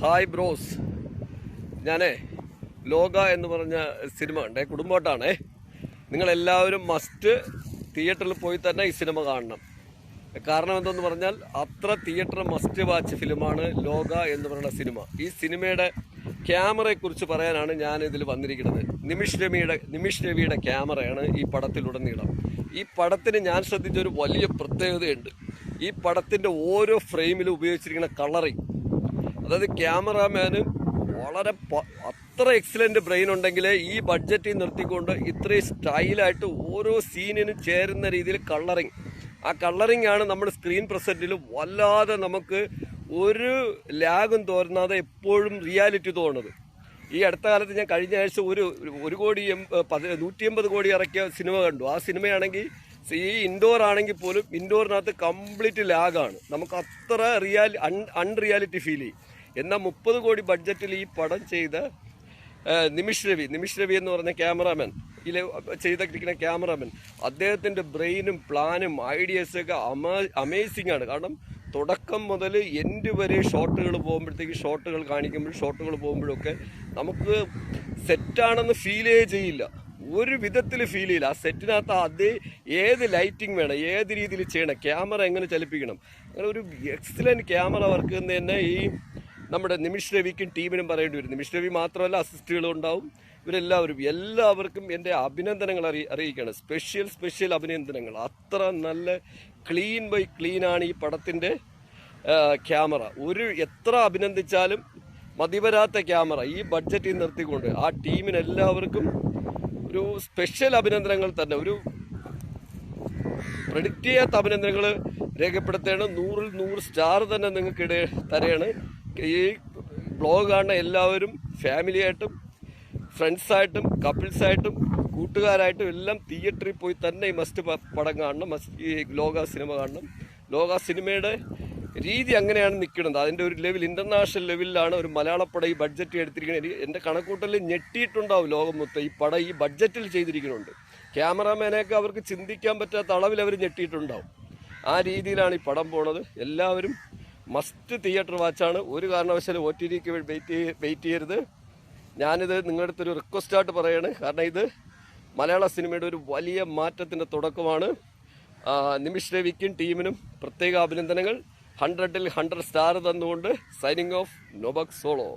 Hi bros, ഞാനേ ലോക എന്ന് പറഞ്ഞ സിനിമ ഉണ്ട്, കുടുംബോട്ടാണേ. നിങ്ങളെല്ലാവരും മസ്റ്റ് തിയേറ്ററിൽ പോയി തന്നെ ഈ സിനിമ കാണണം. കാരണം എന്തെന്ന് പറഞ്ഞാൽ അത്ര തിയേറ്റർ മസ്റ്റ് വാച്ച് ഫിലിമാണ് ലോക എന്ന് പറയുന്ന സിനിമ. ഈ സിനിമയുടെ ക്യാമറയെക്കുറിച്ച് പറയാനാണ് ഞാൻ ഇതിൽ വന്നിരിക്കുന്നത്. നിമിഷ് രവിയുടെ ക്യാമറയാണ് ഈ പടത്തിലുടനീളം. ഈ പടത്തിന് ഞാൻ ശ്രദ്ധിച്ചൊരു വലിയ പ്രത്യേകതയുണ്ട്. ഈ പടത്തിൻ്റെ ഓരോ ഫ്രെയിമിലും ഉപയോഗിച്ചിരിക്കുന്ന കളറിങ്, അതായത് ക്യാമറാമാന് വളരെ അത്ര എക്സലന്റ് ബ്രെയിൻ ഉണ്ടെങ്കിൽ ഈ ബഡ്ജറ്റിൽ നിർത്തിക്കൊണ്ട് ഇത്രയും സ്റ്റൈലായിട്ട് ഓരോ സീനിനും ചേരുന്ന രീതിയിൽ കളറിങ്, ആ കളറിങ് ആണ് നമ്മുടെ സ്ക്രീൻ പ്രസന്റിൽ വല്ലാതെ നമുക്ക് ഒരു ലാഗും തോന്നാതെ എപ്പോഴും റിയാലിറ്റി തോന്നുന്നത്. ഈ അടുത്ത കാലത്ത് ഞാൻ കഴിഞ്ഞ ആഴ്ച ഒരു 180 കോടി ഇറക്കിയ സിനിമ കണ്ടു. ആ സിനിമയാണെങ്കിൽ ഈ ഇൻഡോർ ആണെങ്കിൽ പോലും ഇൻഡോറിനകത്ത് കംപ്ലീറ്റ് ലാഗാണ്, നമുക്ക് അത്ര അൺറിയാലിറ്റി ഫീൽ ചെയ്യും. എന്നാൽ 30 കോടി ബഡ്ജറ്റിൽ ഈ പടം ചെയ്ത നിമിഷ് രവി എന്ന് പറഞ്ഞ ക്യാമറാമാൻ, ചെയ്തിരിക്കുന്ന ക്യാമറാമാൻ, അദ്ദേഹത്തിൻ്റെ ബ്രെയിനും പ്ലാനും ഐഡിയാസൊക്കെ അമേസിംഗ് ആണ്. കാരണം തുടക്കം മുതൽ എൻഡ് വരെ ഷോട്ടുകൾ പോകുമ്പോഴൊക്കെ നമുക്ക് സെറ്റാണെന്ന് ഫീലേ ചെയ്യില്ല, ഒരു വിധത്തിൽ ഫീൽ ചെയ്യില്ല. ആ സെറ്റിനകത്ത് അതേ ഏത് ലൈറ്റിംഗ് വേണം, ഏത് രീതിയിൽ ചെയ്യണം, ക്യാമറ എങ്ങനെ ചലിപ്പിക്കണം, അങ്ങനെ ഒരു എക്സലൻറ്റ് ക്യാമറ വർക്ക് എന്ന് തന്നെ ഈ നമ്മുടെ നിമിഷ് രവിക്കും ടീമിനും പറയേണ്ടി വരും. നിമിഷ് രവി മാത്രമല്ല, അസിസ്റ്റുകളും ഉണ്ടാവും. എല്ലാവർക്കും എൻ്റെ അഭിനന്ദനങ്ങൾ അറിയിക്കുകയാണ്. സ്പെഷ്യൽ അഭിനന്ദനങ്ങൾ. അത്ര നല്ല ക്ലീൻ ബൈ ക്ലീനാണ് ഈ പടത്തിൻ്റെ ക്യാമറ. എത്ര അഭിനന്ദിച്ചാലും മതിവരാത്ത ക്യാമറ ഈ ബഡ്ജറ്റിൽ നിർത്തിക്കൊണ്ട് ആ ടീമിനെല്ലാവർക്കും ഒരു സ്പെഷ്യൽ അഭിനന്ദനങ്ങൾ തന്നെ, ഒരു പ്രെഡിക്റ്റ് ചെയ്യാത്ത അഭിനന്ദനങ്ങൾ രേഖപ്പെടുത്തുകയാണ്. 100-ൽ 100 സ്റ്റാർ തന്നെ നിങ്ങൾക്ക് തരെയാണ്. ഈ ബ്ലോഗ് കാണുന്ന എല്ലാവരും ഫാമിലിയായിട്ടും ഫ്രണ്ട്സായിട്ടും കപ്പിൾസായിട്ടും കൂട്ടുകാരായിട്ടും എല്ലാം തിയേറ്ററിൽ പോയി തന്നെ ഈ മസ്റ്റ് പടം കാണണം, ഈ ലോക സിനിമ കാണണം. ലോക സിനിമയുടെ രീതി അങ്ങനെയാണ് നിൽക്കുന്നത്. അതിൻ്റെ ഒരു ലെവൽ, ഇൻ്റർനാഷണൽ ലെവലിലാണ് ഒരു മലയാളപ്പടം ഈ ബഡ്ജറ്റ് എടുത്തിരിക്കുന്നത്. എൻ്റെ കണക്കൂട്ടലിൽ ഞെട്ടിയിട്ടുണ്ടാവും ലോകം മൊത്തം. ഈ പടം ഈ ബഡ്ജറ്റിൽ ചെയ്തിരിക്കുന്നുണ്ട്. ക്യാമറാമാനെയൊക്കെ അവർക്ക് ചിന്തിക്കാൻ പറ്റാത്ത അളവിൽ അവർ ഞെട്ടിയിട്ടുണ്ടാവും. ആ രീതിയിലാണ് ഈ പടം പോണത്. എല്ലാവരും മസ്റ്റ് തിയേറ്റർ വാച്ചാണ്. ഒരു കാരണവശാലും OTTക്ക് വെയിറ്റ് ചെയ്യരുത്. ഞാനിത് നിങ്ങളുടെ അടുത്തൊരു റിക്വസ്റ്റായിട്ട് പറയാണ്. കാരണം ഇത് മലയാള സിനിമയുടെ ഒരു വലിയ മാറ്റത്തിൻ്റെ തുടക്കമാണ്. നിമിഷ് രവിക്കും ടീമിനും പ്രത്യേക അഭിനന്ദനങ്ങൾ. 100-ൽ 100 സ്റ്റാർ തന്നുകൊണ്ട് സൈനിങ് ഓഫ്, നോബക് സോളോ.